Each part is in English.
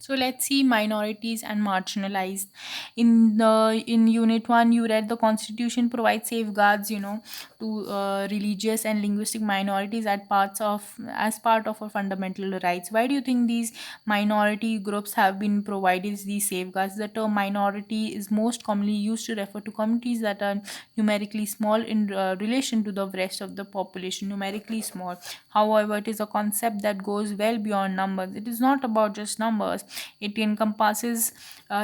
So let's see minorities and marginalized. In Unit One, you read the Constitution provides safeguards, to religious and linguistic minorities at parts of as part of our fundamental rights. Why do you think these minority groups have been provided these safeguards? The term minority is most commonly used to refer to communities that are numerically small in relation to the rest of the population. Numerically small, however, it is a concept that goes well beyond numbers. It is not about just numbers. It encompasses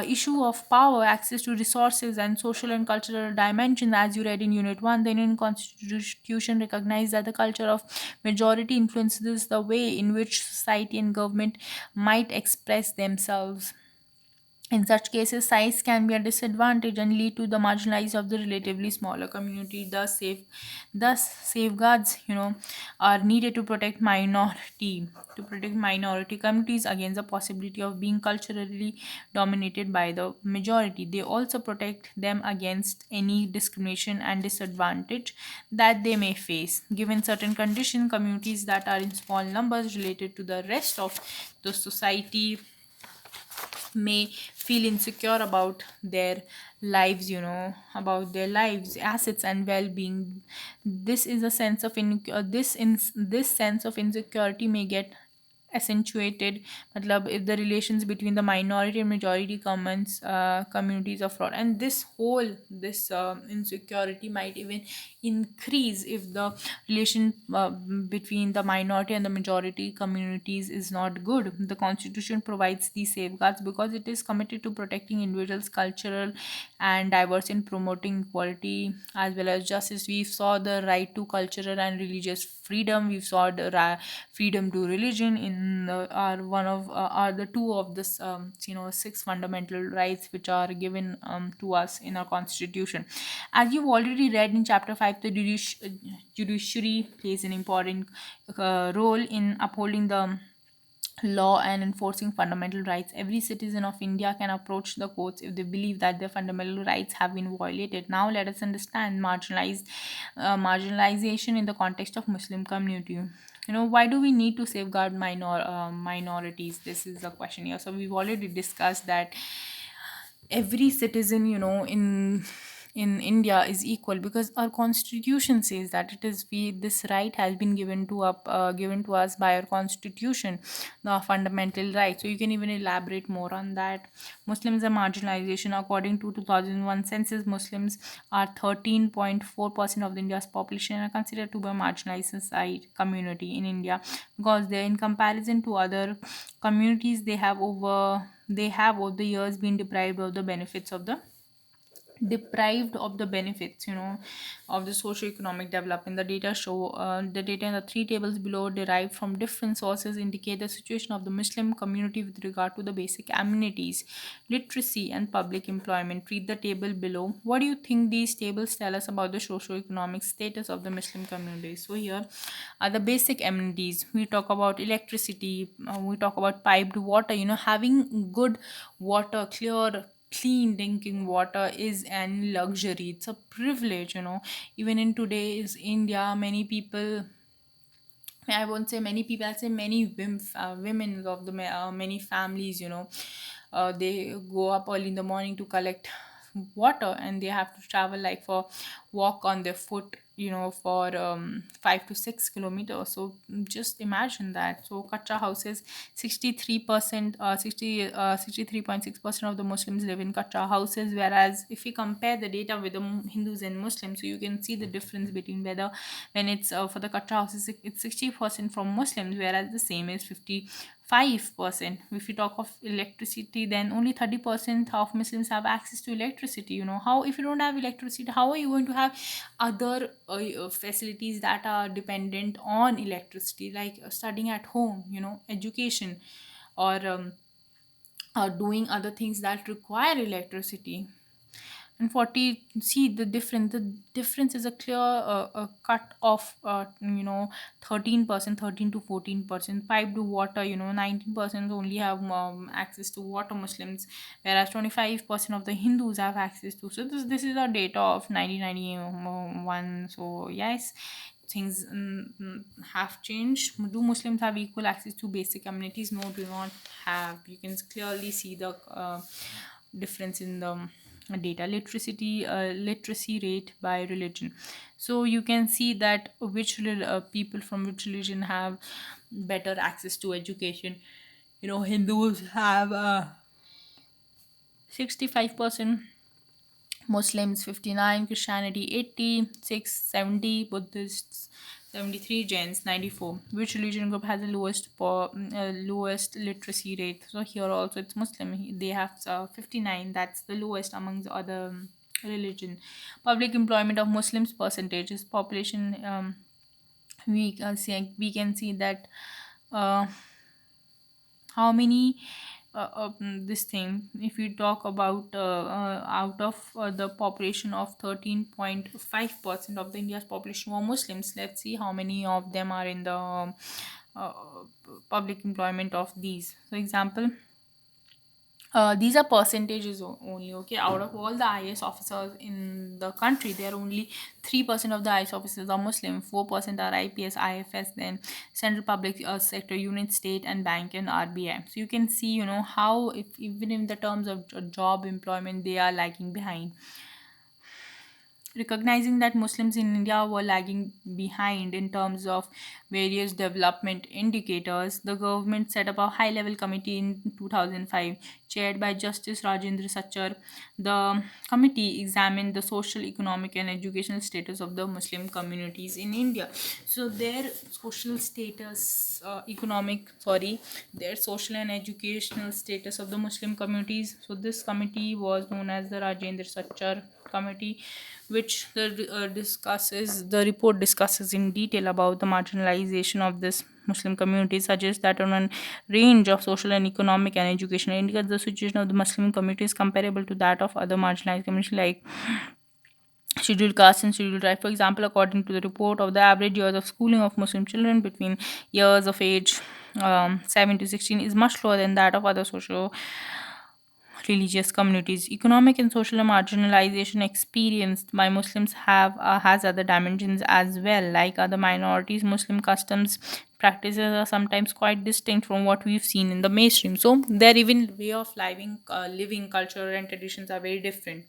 issue of power, access to resources, and social and cultural dimension. As you read in Unit 1, the Indian Constitution recognizes that the culture of majority influences the way in which society and government might express themselves. In such cases, size can be a disadvantage and lead to the marginalized of the relatively smaller community. Thus safeguards, are needed to protect minority communities against the possibility of being culturally dominated by the majority. They also protect them against any discrimination and disadvantage that they may face. Given certain conditions, communities that are in small numbers related to the rest of the society may feel insecure about their lives, about their lives, assets, and well-being. This is a sense of this sense of insecurity may get accentuated, matlab, if the relations between the minority and majority communities are fraud, and this insecurity might even increase if the relation between the minority and the majority communities is not good. The constitution provides these safeguards because it is committed to protecting individuals cultural and diverse in promoting equality as well as justice. We saw the right to cultural and religious freedom. We saw the freedom to religion in are one of are the two of this six fundamental rights which are given to us in our constitution. As you've already read in chapter 5, the judiciary plays an important role in upholding the law and enforcing fundamental rights. Every citizen of India can approach the courts if they believe that their fundamental rights have been violated. Now, let us understand marginalization in the context of Muslim community. Why do we need to safeguard minorities? This is the question here. So, we've already discussed that every citizen in India is equal because our constitution says that it is we this right has been given to us by our constitution, the fundamental right. So you can even elaborate more on that. Muslims are marginalization. According to 2001 census, Muslims are 13.4% of the India's population and are considered to be a marginalized society community in India because they, in comparison to other communities, they have over the years been deprived of the benefits of the socio-economic development. The data in the three tables below derived from different sources indicate the situation of the Muslim community with regard to the basic amenities, literacy, and public employment. Read the table below. What do you think these tables tell us about the socio-economic status of the Muslim community? So here are the basic amenities. We talk about electricity, we talk about piped water. Having good water, clean drinking water is an luxury. It's a privilege. Even in today's India, many people, I won't say many people, I'd say many women of the many families, they go up early in the morning to collect water and they have to travel like for walk on their foot, for 5 to 6 kilometers. So just imagine that. So kacha houses, 63%, 63.6% of the Muslims live in kacha houses, whereas if we compare the data with the Hindus and Muslims, so you can see the difference between whether when it's for the kacha houses, it's 60% from Muslims, whereas the same is 55%. If we talk of electricity, then only 30% of Muslims have access to electricity. How, if you don't have electricity, how are you going to have other facilities that are dependent on electricity, like studying at home, education, or doing other things that require electricity? And 40, see the difference is a clear cut of 13%, 13 to 14%. Piped water, 19% only have access to water, Muslims, whereas 25% of the Hindus have access to. So this is the data of 1991. So yes, things have changed. Do Muslims have equal access to basic amenities? No, do not have. You can clearly see the difference in the data literacy rate by religion. So you can see that people from which religion have better access to education. Hindus have 65%, Muslims 59, Christianity 80, 6 70, Buddhists 73, Jains 94. Which religion group has the lowest literacy rate? So here also it's Muslim. They have 59. That's the lowest among the other religion. Public employment of Muslims percentages population. We can see that uh, how many this thing, if we talk about out of the population of 13.5% of the India's population were Muslims. Let's see how many of them are in the uh, public employment of these. So example, these are percentages only, okay. Out of all the IS officers in the country, there are only 3% of the IS officers are Muslim, 4% are IPS, IFS, then central public sector unit, state and bank, and RBI. So you can see, how, if even in the terms of job employment, they are lagging behind. Recognizing that Muslims in India were lagging behind in terms of various development indicators, the government set up a high level committee in 2005, chaired by Justice Rajendra Sachar. The committee examined the social, economic, and educational status of the Muslim communities in India. So, their social and educational status of the Muslim communities. So, this committee was known as the Rajendra Sachar committee, which the report discusses in detail about the marginalization of this Muslim community, suggests that on a range of social and economic and educational indicators, the situation of the Muslim community is comparable to that of other marginalized communities like scheduled caste and scheduled tribe. For example, according to the report, of the average years of schooling of Muslim children between years of age 7 to 16 is much lower than that of other social religious communities. Economic and social marginalization experienced by Muslims have has other dimensions as well. Like other minorities, Muslim customs practices are sometimes quite distinct from what we've seen in the mainstream. So their even way of living culture and traditions are very different.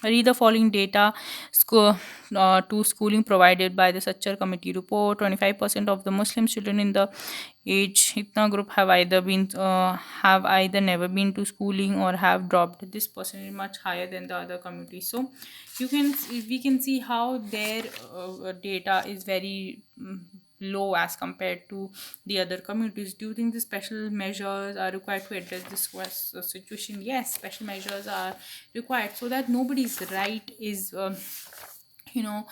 Read the following data to schooling provided by the Sachar Committee report. 25% of the Muslim children in the age Hitna group have either never been to schooling or have dropped. This percentage is much higher than the other communities. So we can see how their data is very low as compared to the other communities. Do you think the special measures are required to address this situation? Yes, special measures are required so that nobody's right you know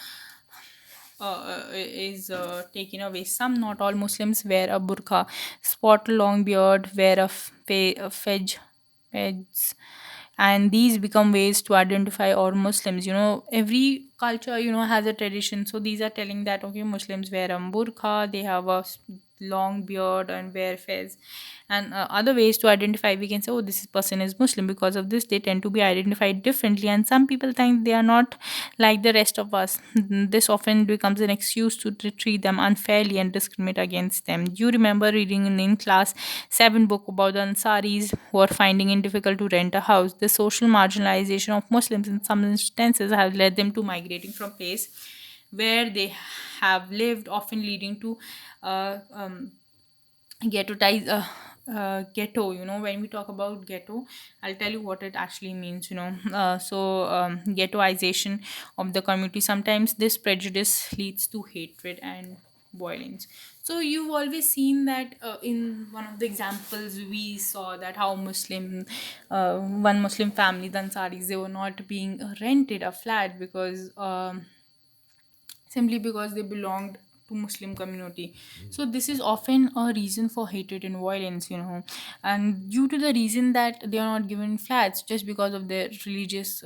is taken away. Some, not all Muslims wear a burqa, spot a long beard, wear a fez, and these become ways to identify all Muslims. Every culture, has a tradition. So these are telling that, okay, Muslims wear a burqa, they have a long beard and wear fez. And other ways to identify, we can say, oh, this person is Muslim. Because of this, they tend to be identified differently. And some people think they are not like the rest of us. This often becomes an excuse to treat them unfairly and discriminate against them. Do you remember reading in class 7 book about the Ansaris who are finding it difficult to rent a house? The social marginalization of Muslims in some instances has led them to migrating from place where they have lived, often leading to ghetto. When we talk about ghetto, I'll tell you what it actually means. Ghettoization of the community. Sometimes this prejudice leads to hatred and violence. So you've always seen that in one of the examples we saw that how one Muslim family, the Ansaris, they were not being rented a flat because simply because they belonged to Muslim community. So this is often a reason for hatred and violence, and due to the reason that they are not given flats just because of their religious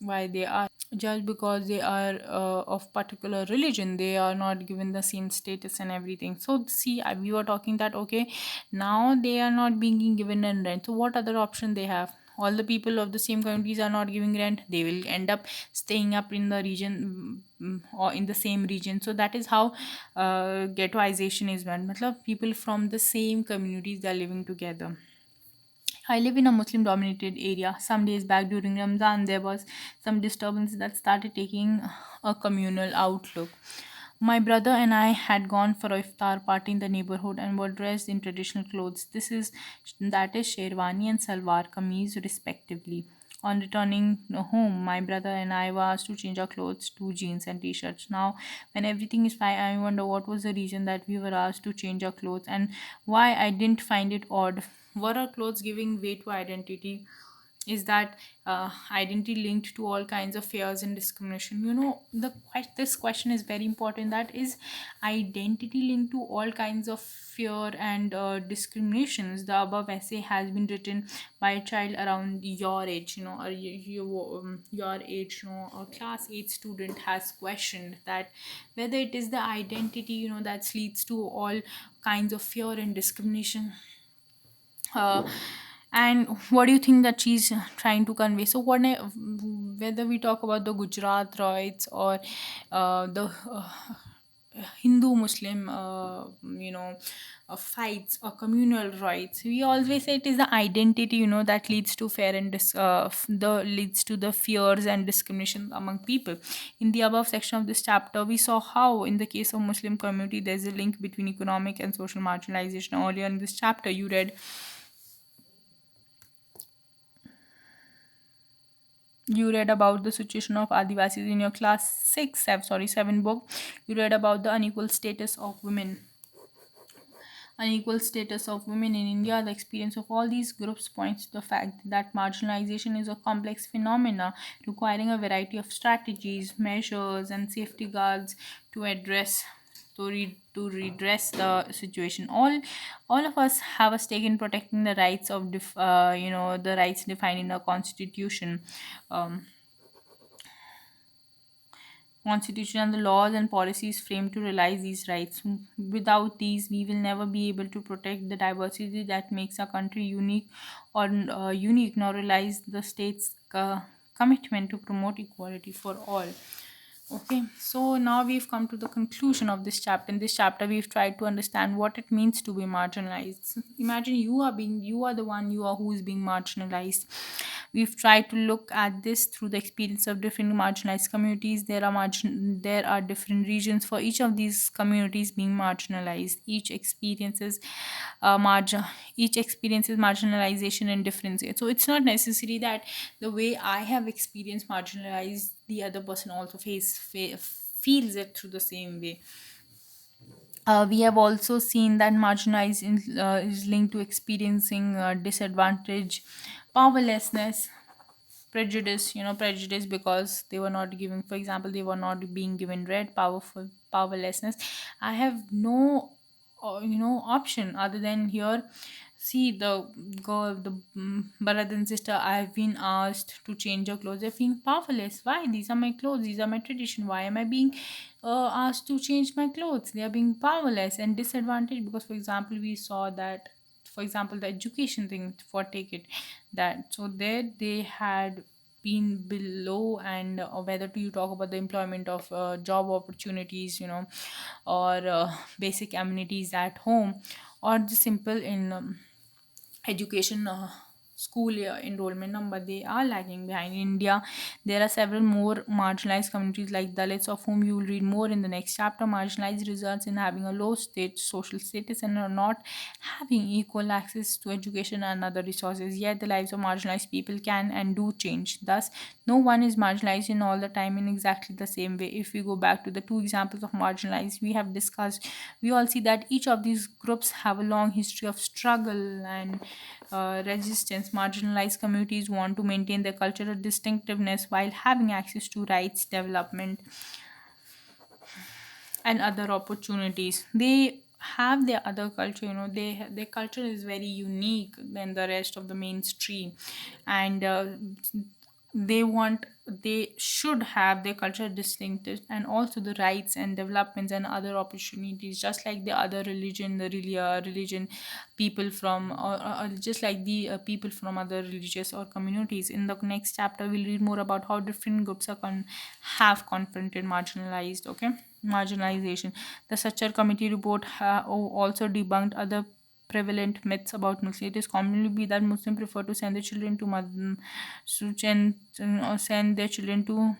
why they are, just because they are of particular religion, they are not given the same status and everything. So see, we were talking that, okay, now they are not being given a rent, so what other option they have? all the people of the same communities are not giving rent, they will end up staying up in the region, or in the same region. So that is how ghettoization is meant. Matlab, people from the same communities, they are living together. I live in a Muslim dominated area. Some days back during Ramadan, there was some disturbance that started taking a communal outlook. My brother and I had gone for a iftar party in the neighborhood and were dressed in traditional clothes. That is sherwani and salwar kameez respectively. On returning home, my brother and I were asked to change our clothes to jeans and t-shirts. Now, when everything is fine, I wonder what was the reason that we were asked to change our clothes and why I didn't find it odd. Were our clothes giving weight to identity? Is that identity linked to all kinds of fears and discrimination? This question is very important. That is identity linked to all kinds of fear and discriminations? The above essay has been written by a child around your age, or your age. A class 8 student has questioned that whether it is the identity, that leads to all kinds of fear and discrimination. uh, and what do you think that she's trying to convey? So whether we talk about the Gujarat rights or the Hindu Muslim fights or communal rights, we always say it is the identity, that leads to fear and the leads to the fears and discrimination among people. In the above section of this chapter, we saw how in the case of Muslim community there's a link between economic and social marginalization. Earlier in this chapter, you read about the situation of Adivasis in your class 6, 7 book. You read about the unequal status of women in India. The experience of all these groups points to the fact that marginalization is a complex phenomena requiring a variety of strategies, measures, and safety guards to address to redress the situation. All of us have a stake in protecting the rights of the rights defined in the constitution. Um, Constitution and the laws and policies framed to realize these rights. Without these, we will never be able to protect the diversity that makes our country unique, nor realize the state's commitment to promote equality for all. Okay, so now we've come to the conclusion of this chapter. In this chapter, we've tried to understand what it means to be marginalized. Imagine you are the one you are who is being marginalized. We've tried to look at this through the experience of different marginalized communities. There are different regions for each of these communities being marginalized. Margin each experiences marginalization in different ways. So it's not necessary that the way I have experienced marginalized, the other person also feels it through the same way. We have also seen that is linked to experiencing disadvantage, powerlessness, prejudice because they were not given, for example, they were not being given red, powerlessness. I have no option other than here. See, the girl, the brother and sister, I have been asked to change your clothes, they're feeling powerless. Why? These are my clothes, these are my tradition. Why am I being asked to change my clothes? They are being powerless and disadvantaged because, for example, we saw that, for example, the education thing, for take it, that so there they had been below. And whether do you talk about the employment of job opportunities, or basic amenities at home, or the simple in education, school year enrollment number, they are lagging behind. In India, there are several more marginalized communities like Dalits, of whom you will read more in the next chapter. Marginalized results in having a low state social status and are not having equal access to education and other resources. Yet the lives of marginalized people can and do change. Thus, no one is marginalized in all the time in exactly the same way. If we go back to the two examples of marginalized we have discussed, we all see that each of these groups have a long history of struggle and resistance. Marginalized communities want to maintain their cultural distinctiveness while having access to rights, development, and other opportunities. They have their other culture, their culture is very unique than the rest of the mainstream. And they should have their culture distinctive, and also the rights and developments and other opportunities, just like the other religion, the religion people from, or just like the people from other religious or communities. In the next chapter we'll read more about how different groups have confronted marginalized, okay, marginalization. The Sachar committee report also debunked other prevalent myths about Muslims. It is commonly believed that Muslims prefer to send their children to send their children to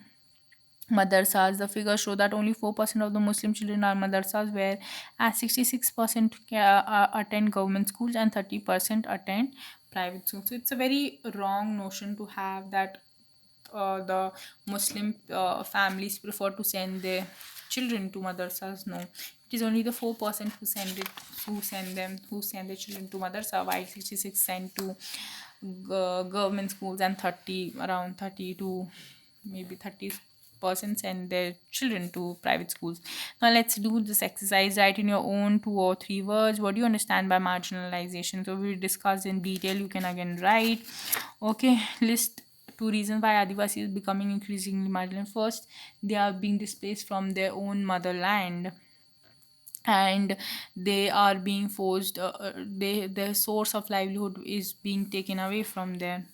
madrasas. The figures show that only 4% of the Muslim children are madrasas, where as 66% attend government schools and 30% attend private schools. So it's a very wrong notion to have that the Muslim families prefer to send their children to madrasas. No, it is only the 4% who send their children to madrasa, while 66 send to government schools, and 30 to maybe 30% send their children to private schools. Now let's do this exercise. Write in your own 2 or 3 words what do you understand by marginalization. So we discussed in detail. You can again write. Okay, list 2 reasons why Adivasi is becoming increasingly marginal. First, they are being displaced from their own motherland, and they are being forced. Their source of livelihood is being taken away from them.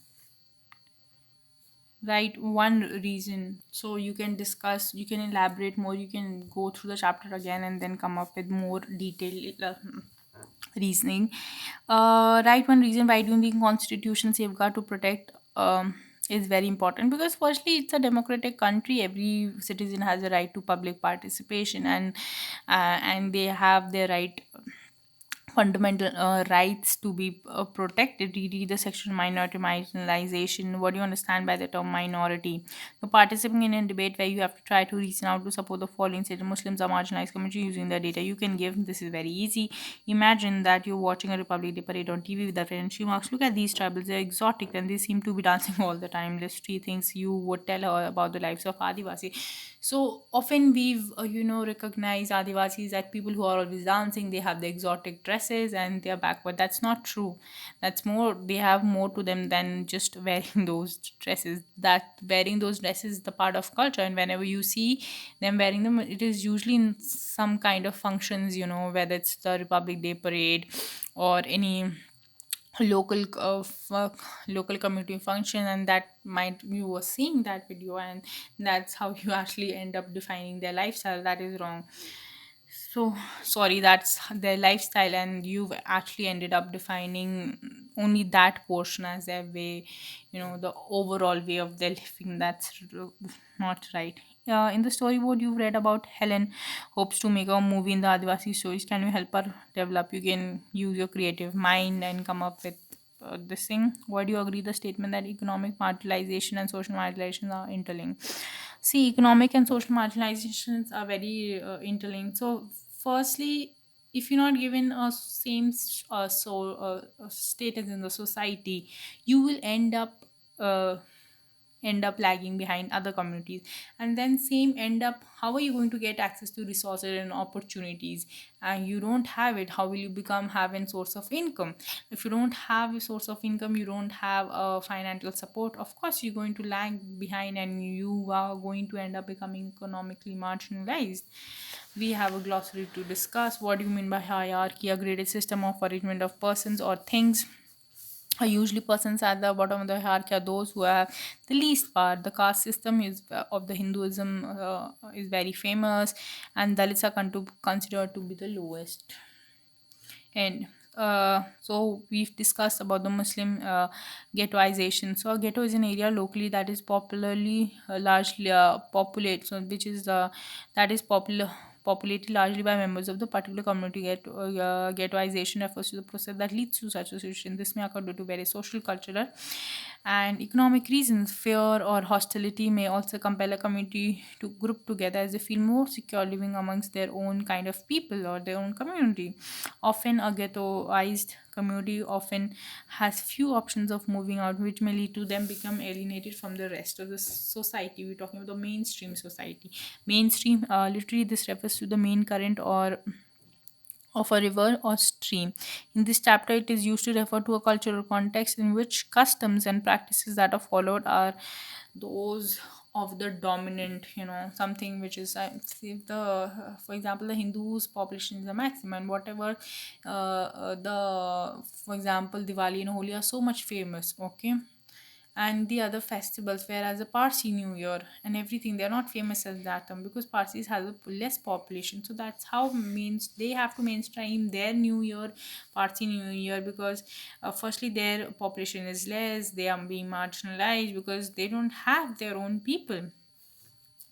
Right, one reason. So you can discuss, you can elaborate more, you can go through the chapter again and then come up with more detailed reasoning. Right, one reason why do you think constitution safeguard to protect is very important, because firstly it's a democratic country. Every citizen has a right to public participation, and they have their right, fundamental rights to be protected. Read the section minority marginalization. What do you understand by the term minority? You're participating in a debate where you have to try to reason out to support the following. Say the Muslims are marginalized community using the data you can give. This is very easy. Imagine that you're watching a Republic Day parade on TV with a friend. She marks, look at these tribals, they're exotic and they seem to be dancing all the time. List 3 things you would tell her about the lives of Adivasi. So often we've recognized Adivasis as people who are always dancing. They have the exotic dresses and they are backward. That's not true. That's more. They have more to them than just wearing those dresses. That wearing those dresses is the part of culture, and whenever you see them wearing them, it is usually in some kind of functions. Whether it's the Republic Day parade or any local local community function, and that might you were seeing that video, and that's how you actually end up defining their lifestyle. That is wrong. So sorry, that's their lifestyle, and you've actually ended up defining only that portion as their way, the overall way of their living. That's not right. In the storyboard you've read about, Helen hopes to make a movie in the Adivasi stories. Can you help her develop? You can use your creative mind and come up with this thing. Why do you agree the statement that economic marginalization and social marginalization are interlinked? See, economic and social marginalizations are very interlinked. So, firstly, if you're not given a same status in the society, you will end up lagging behind other communities, and then same end up, how are you going to get access to resources and opportunities, and you don't have it? How will you become have a source of income? If you don't have a source of income, you don't have a financial support, of course you're going to lag behind, and you are going to end up becoming economically marginalized. We have a glossary to discuss. What do you mean by hierarchy? A graded system of arrangement of persons or things. Usually persons at the bottom of the hierarchy are those who have the least power. The caste system is of the Hinduism is very famous, and Dalits are considered to be the lowest. And so we've discussed about the Muslim ghettoization. So a ghetto is an area locally that is popularly largely populate, so which is that is populated largely by members of the particular community. Ghettoization refers to the process that leads to such a situation. This may occur due to various social, cultural, and economic reasons. Fear or hostility may also compel a community to group together as they feel more secure living amongst their own kind of people or their own community. Often, a ghettoized community often has few options of moving out, which may lead to them become alienated from the rest of the society. We're talking about the mainstream society. Mainstream, literally, this refers to the main current or of a river or stream. In this chapter, it is used to refer to a cultural context in which customs and practices that are followed are those of the dominant, something which is, if for example, the Hindus population is the maximum, and whatever, for example, Diwali and Holi are so much famous, okay, and the other festivals, whereas the Parsi New Year and everything, they're not famous as that, because Parsis has a less population. So that's how means they have to mainstream their New Year, Parsi New Year, because firstly their population is less, they are being marginalized because they don't have their own people.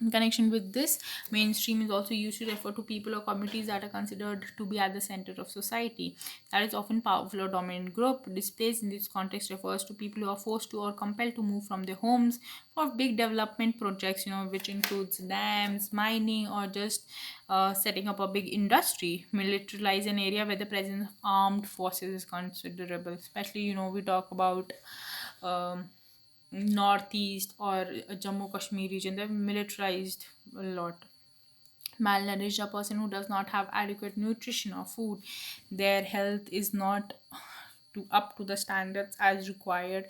In connection with this, mainstream is also used to refer to people or communities that are considered to be at the center of society. That is often powerful or dominant group. Displaced in this context refers to people who are forced to or compelled to move from their homes for big development projects, which includes dams, mining, or just setting up a big industry. Militarize an area where the presence of armed forces is considerable. Especially, we talk about um, northeast or Jammu Kashmir region, they're militarized a lot. Malnourished, a person who does not have adequate nutrition or food, their health is not up to the standards as required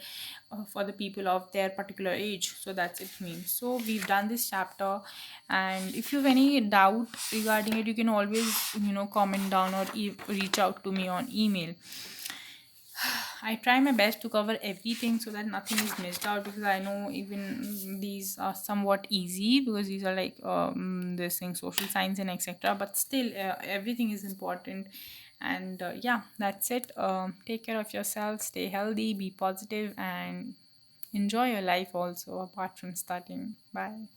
for the people of their particular age. So that's it means. So we've done this chapter, and if you have any doubt regarding it, you can always comment down or reach out to me on email. I try my best to cover everything so that nothing is missed out, because I know even these are somewhat easy because these are like this thing, social science and etc. But still, everything is important. And yeah, that's it. Take care of yourself, stay healthy, be positive, and enjoy your life also apart from studying. Bye.